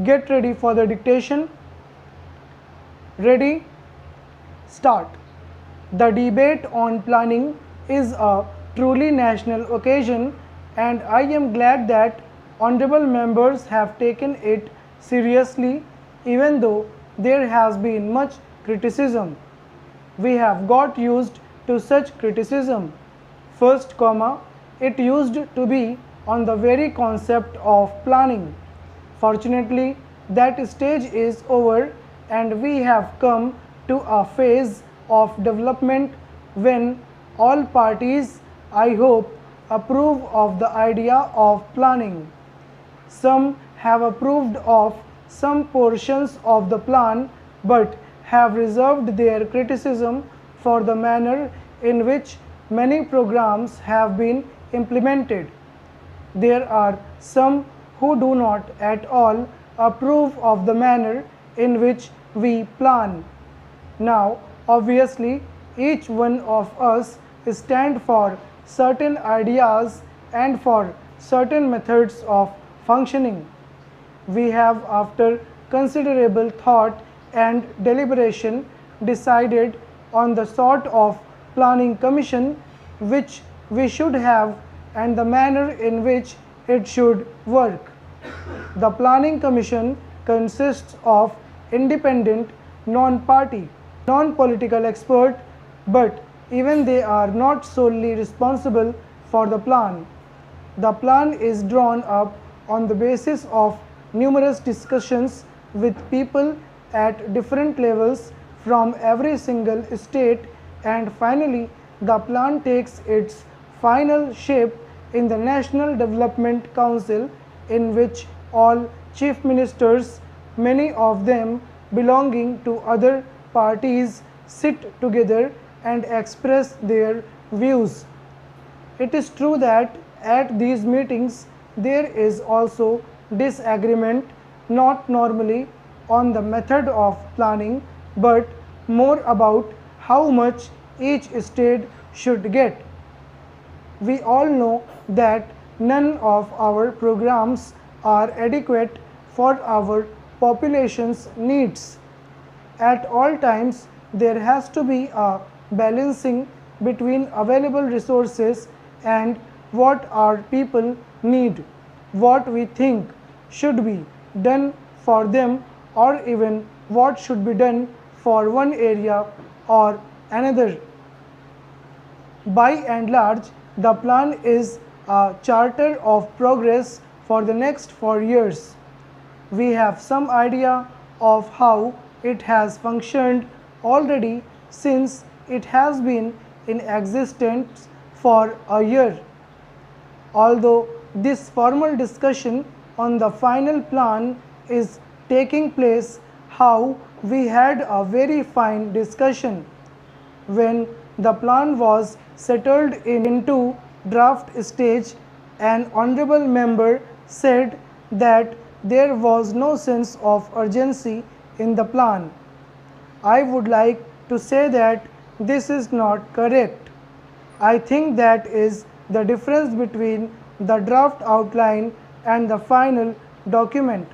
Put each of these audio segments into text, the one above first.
Get ready for the dictation. Ready? Start. The debate on planning is a truly national occasion, and I am glad that honorable members have taken it seriously, even though there has been much criticism. We have got used to such criticism. First, it used to be on the very concept of planning. Fortunately, that stage is over, and we have come to a phase of development when all parties, I hope, approve of the idea of planning. Some have approved of some portions of the plan, but have reserved their criticism for the manner in which many programs have been implemented. There are some who do not at all approve of the manner in which we plan. Now, obviously, each one of us stand for certain ideas and for certain methods of functioning. We have, after considerable thought and deliberation, decided on the sort of planning commission which we should have and the manner in which it should work. The planning commission consists of independent, non-party, non-political experts, but even they are not solely responsible for the plan. The plan is drawn up on the basis of numerous discussions with people at different levels from every single state, and finally the plan takes its final shape in the National Development Council, in which all chief ministers, many of them belonging to other parties, sit together and express their views. It is true that at these meetings there is also disagreement, not normally on the method of planning, but more about how much each state should get. We all know that none of our programs are adequate for our population's needs. At all times, there has to be a balancing between available resources and what our people need, what we think should be done for them, or even what should be done for one area or another. By and large, the plan is a charter of progress for the next 4 years. We have some idea of how it has functioned already, since it has been in existence for a year. Although this formal discussion on the final plan is taking place, how we had a very fine discussion. When the plan was settled into draft stage, an honorable member said that there was no sense of urgency in the plan. I would like to say that this is not correct. I think that is the difference between the draft outline and the final document.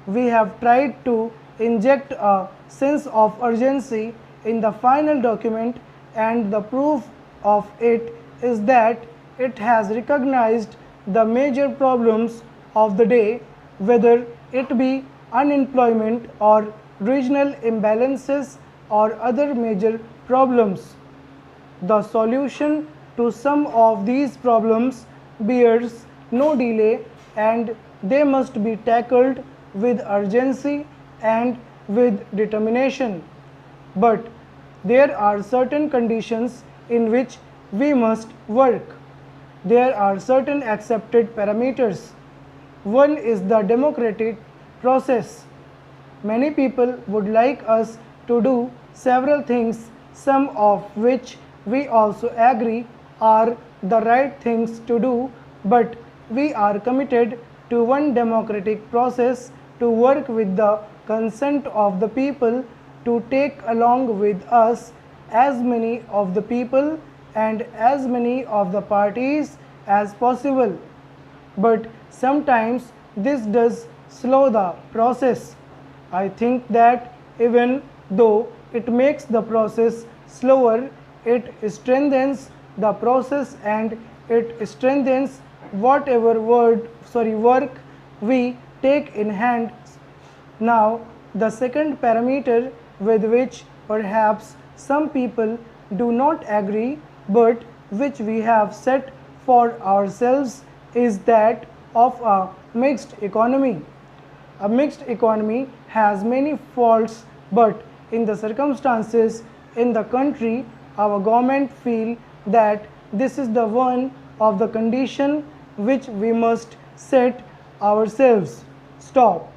We have tried to inject a sense of urgency in the final document, and the proof of it is that it has recognized the major problems of the day, whether it be unemployment or regional imbalances or other major problems. The solution to some of these problems bears no delay, and they must be tackled with urgency and with determination. But there are certain conditions in which we must work. There are certain accepted parameters. One is the democratic process. Many people would like us to do several things, some of which we also agree are the right things to do, but we are committed to one democratic process to work with the consent of the people, to take along with us as many of the people and as many of the parties as possible. But sometimes this does slow the process. I think that even though it makes the process slower, it strengthens the process and it strengthens whatever work we take in hand. Now, the second parameter with which perhaps some people do not agree but which we have set for ourselves is that of a mixed economy. A mixed economy has many faults, but in the circumstances in the country, our government feel that this is the one of the condition which we must set ourselves. Stop.